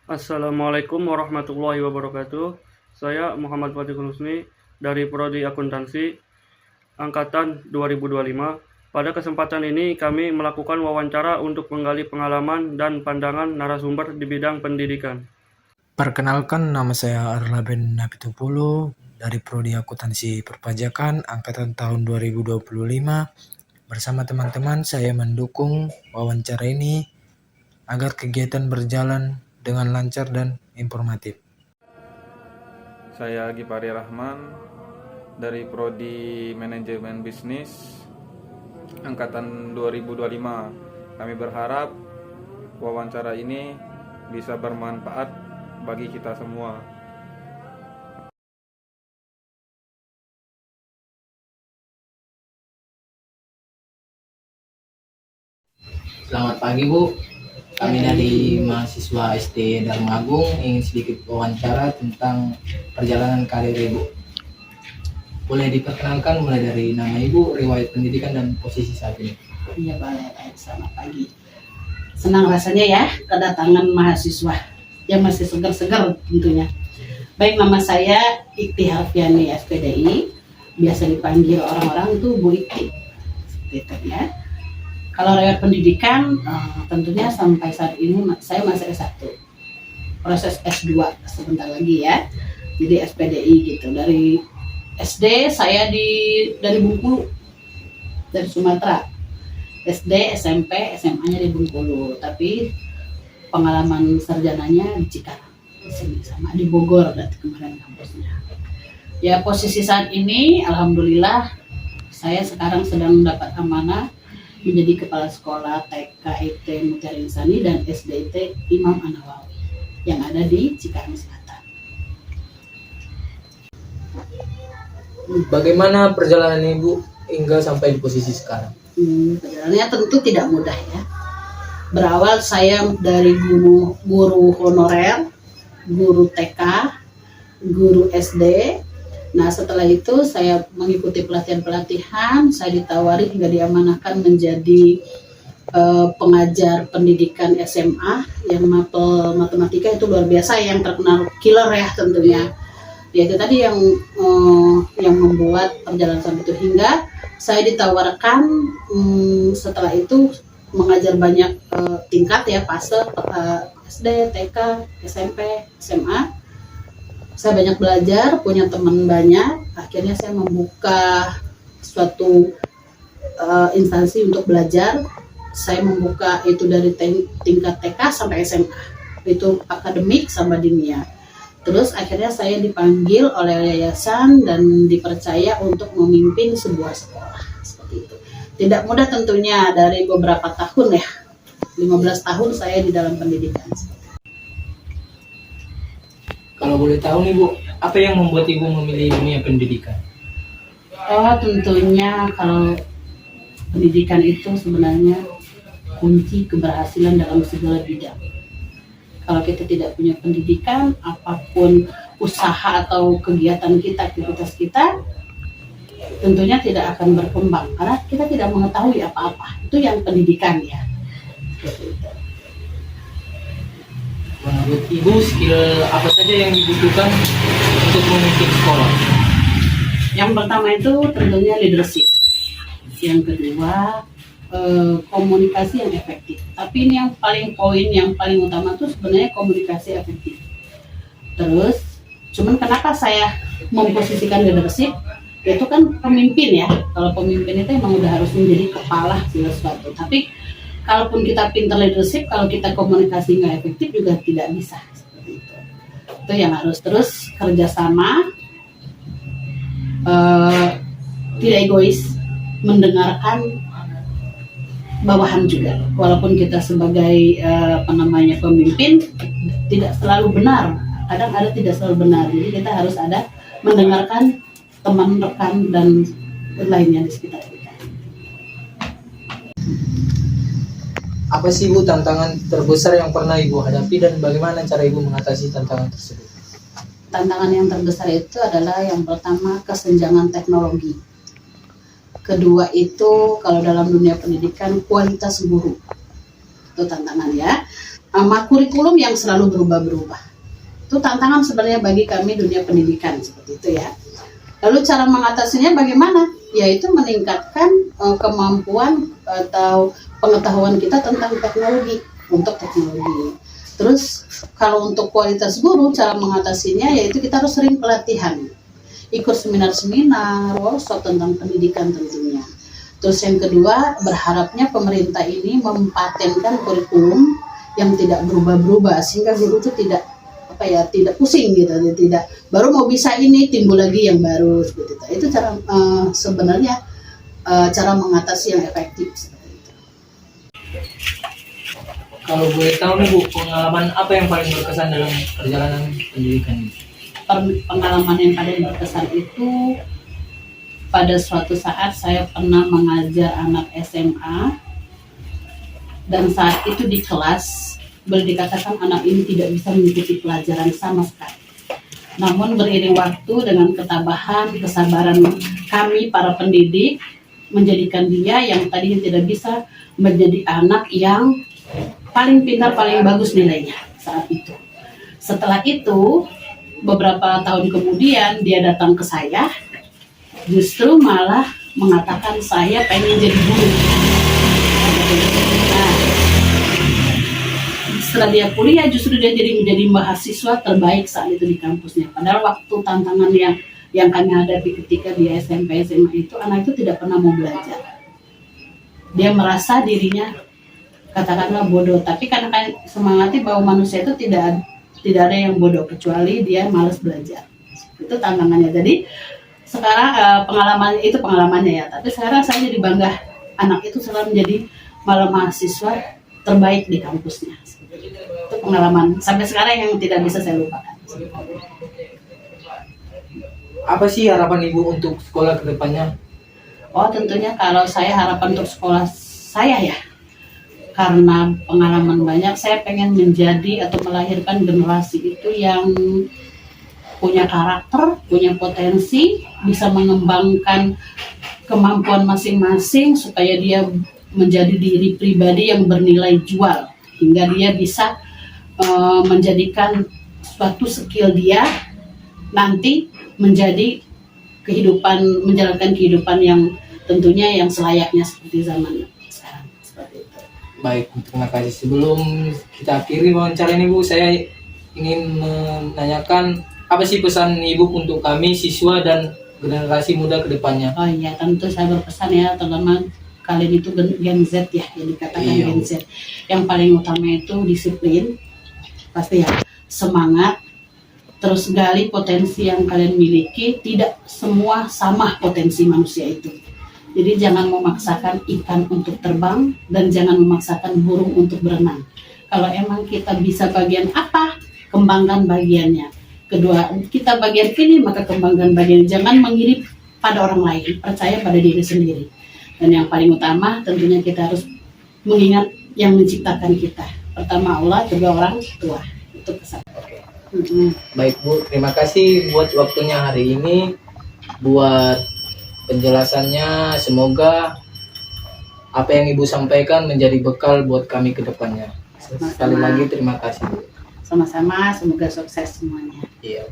Assalamualaikum warahmatullahi wabarakatuh. Saya Muhammad Fatihul Husni dari Prodi Akuntansi angkatan 2025. Pada kesempatan ini kami melakukan wawancara untuk menggali pengalaman dan pandangan narasumber di bidang pendidikan. Perkenalkan, nama saya Arlaben Napitupulu dari Prodi Akuntansi Perpajakan angkatan tahun 2025. Bersama teman-teman saya mendukung wawancara ini agar kegiatan berjalan dengan lancar dan informatif. Saya Gipari Rahman dari Prodi Manajemen Bisnis angkatan 2025. Kami berharap wawancara ini bisa bermanfaat bagi kita semua. Selamat pagi Bu, kami dari mahasiswa SD Dharma Agung ingin sedikit wawancara tentang perjalanan karir Ibu. Boleh diperkenalkan mulai dari nama Ibu, riwayat pendidikan dan posisi saat ini. Iya boleh, baik. Selamat pagi. Senang rasanya ya kedatangan mahasiswa yang masih segar-segar tentunya. Baik, nama saya Ikti Harfiani SPDI, biasa dipanggil orang-orang itu Bu Ikti. Seperti itu ya. Kalau riwayat pendidikan tentunya sampai saat ini saya masih S1. Proses S2 sebentar lagi ya. Jadi SPDI gitu. Dari SD saya dari Bengkulu, dari Sumatera. SD, SMP, SMA-nya di Bengkulu, tapi pengalaman sarjananya di Cikarang, di sini sama di Bogor dan kemarin kampusnya. Ya, posisi saat ini alhamdulillah saya sekarang sedang mendapat amanah menjadi kepala sekolah TK IT Mutiara Insani dan SDIT Imam An-Nawawi yang ada di Cikarang Selatan. Bagaimana perjalanan Ibu hingga sampai di posisi sekarang? Perjalanannya tentu tidak mudah ya. Berawal saya dari guru honorer, guru TK, guru SD. Nah setelah itu saya mengikuti pelatihan-pelatihan, saya ditawari hingga diamanahkan menjadi pengajar pendidikan SMA yang matematika itu luar biasa, yang terkenal killer ya tentunya. Ya itu tadi yang membuat perjalanan sampai itu, hingga saya ditawarkan setelah itu mengajar banyak tingkat ya, fase SD, TK, SMP, SMA. Saya banyak belajar, punya teman banyak. Akhirnya saya membuka suatu instansi untuk belajar. Saya membuka itu dari tingkat TK sampai SMA. Itu akademik sama dinia. Terus akhirnya saya dipanggil oleh yayasan dan dipercaya untuk memimpin sebuah sekolah. Seperti itu. Tidak mudah tentunya, dari beberapa tahun ya. 15 tahun saya di dalam pendidikan. Kalau boleh tahu nih Bu, apa yang membuat Ibu memilih dunia pendidikan? Oh tentunya kalau pendidikan itu sebenarnya kunci keberhasilan dalam segala bidang. Kalau kita tidak punya pendidikan, apapun usaha atau kegiatan kita, aktivitas kita, tentunya tidak akan berkembang karena kita tidak mengetahui apa-apa. Itu yang pendidikan ya. Menurut Ibu, skill apa saja yang dibutuhkan untuk memimpin sekolah? Yang pertama itu tentunya leadership. Yang kedua komunikasi yang efektif. Tapi ini poin yang paling utama itu sebenarnya komunikasi efektif. Terus, cuman kenapa saya memposisikan leadership? Itu kan pemimpin ya. Kalau pemimpin itu emang udah harus menjadi kepala segala sesuatu. Tapi kalaupun kita pintar leadership, kalau kita komunikasi nggak efektif juga tidak bisa. Seperti itu. Itu yang harus terus kerjasama, tidak egois, mendengarkan bawahan juga. Walaupun kita sebagai pemimpin tidak selalu benar. Kadang ada tidak selalu benar. Jadi kita harus ada mendengarkan teman, rekan dan lainnya di sekitar kita. Apa sih Bu tantangan terbesar yang pernah Ibu hadapi dan bagaimana cara Ibu mengatasi tantangan tersebut? Tantangan yang terbesar itu adalah yang pertama kesenjangan teknologi. Kedua itu kalau dalam dunia pendidikan kualitas guru. Itu tantangan ya. sama kurikulum yang selalu berubah-berubah. Itu tantangan sebenarnya bagi kami dunia pendidikan seperti itu ya. Lalu cara mengatasinya bagaimana? Yaitu meningkatkan kemampuan atau pengetahuan kita tentang teknologi, untuk teknologi. Terus kalau untuk kualitas guru, cara mengatasinya yaitu kita harus sering pelatihan, ikut seminar-seminar, workshop tentang pendidikan tentunya. Terus yang kedua, berharapnya pemerintah ini mempatenkan kurikulum yang tidak berubah-berubah sehingga guru itu tidak pusing gitu, tidak baru mau bisa ini timbul lagi yang baru seperti itu. Itu cara sebenarnya cara mengatasi yang efektif seperti itu. Kalau boleh tahu nih Bu, pengalaman apa yang paling berkesan dalam perjalanan pendidikan ini? Pengalaman yang paling berkesan itu pada suatu saat saya pernah mengajar anak SMA, dan saat itu di kelas boleh dikatakan anak ini tidak bisa mengikuti pelajaran sama sekali. Namun beriring waktu dengan ketabahan, kesabaran kami para pendidik menjadikan dia yang tadinya tidak bisa menjadi anak yang paling pintar, paling bagus nilainya saat itu. Setelah itu, beberapa tahun kemudian dia datang ke saya, justru malah mengatakan saya pengen jadi guru. Nah, setelah dia kuliah justru dia menjadi mahasiswa terbaik saat itu di kampusnya. Padahal waktu tantangan yang kami hadapi ketika di SMP SMA itu, anak itu tidak pernah mau belajar. Dia merasa dirinya katakanlah bodoh, tapi karena semangati bahwa manusia itu tidak ada yang bodoh kecuali dia malas belajar. Itu tantangannya. Jadi sekarang pengalamannya ya. Tapi sekarang saya jadi bangga anak itu selalu menjadi malah mahasiswa terbaik di kampusnya. Itu pengalaman sampai sekarang yang tidak bisa saya lupakan. Apa sih harapan Ibu untuk sekolah ke depannya? Oh, tentunya kalau saya harapan untuk sekolah saya ya, karena pengalaman banyak, saya pengen menjadi atau melahirkan generasi itu yang punya karakter, punya potensi, bisa mengembangkan kemampuan masing-masing supaya dia menjadi diri pribadi yang bernilai jual, hingga dia bisa menjadikan suatu skill dia nanti menjadi menjalankan kehidupan yang tentunya yang selayaknya seperti zaman sekarang, seperti itu. Baik, terima kasih. Sebelum kita akhiri wawancara ini Bu, saya ingin menanyakan apa sih pesan Ibu untuk kami siswa dan generasi muda ke depannya? Oh iya, tentu saya berpesan ya, terutama kalian itu Gen Z ya, yang dikatakan Iya. Gen Z. Yang paling utama itu disiplin, pasti ya, semangat, terus gali potensi yang kalian miliki. Tidak semua sama potensi manusia itu. Jadi jangan memaksakan ikan untuk terbang dan jangan memaksakan burung untuk berenang. Kalau emang kita bisa bagian apa, kembangkan bagiannya. Kedua, kita bagian ini, maka kembangkan bagian. Jangan mengirim pada orang lain, percaya pada diri sendiri. Dan yang paling utama tentunya kita harus mengingat yang menciptakan kita. Pertama Allah, kedua orang tua. Itu pesan. Baik Bu, terima kasih buat waktunya hari ini, buat penjelasannya. Semoga apa yang Ibu sampaikan menjadi bekal buat kami ke depannya. Sekali lagi terima kasih Bu. Sama-sama, semoga sukses semuanya. Iya.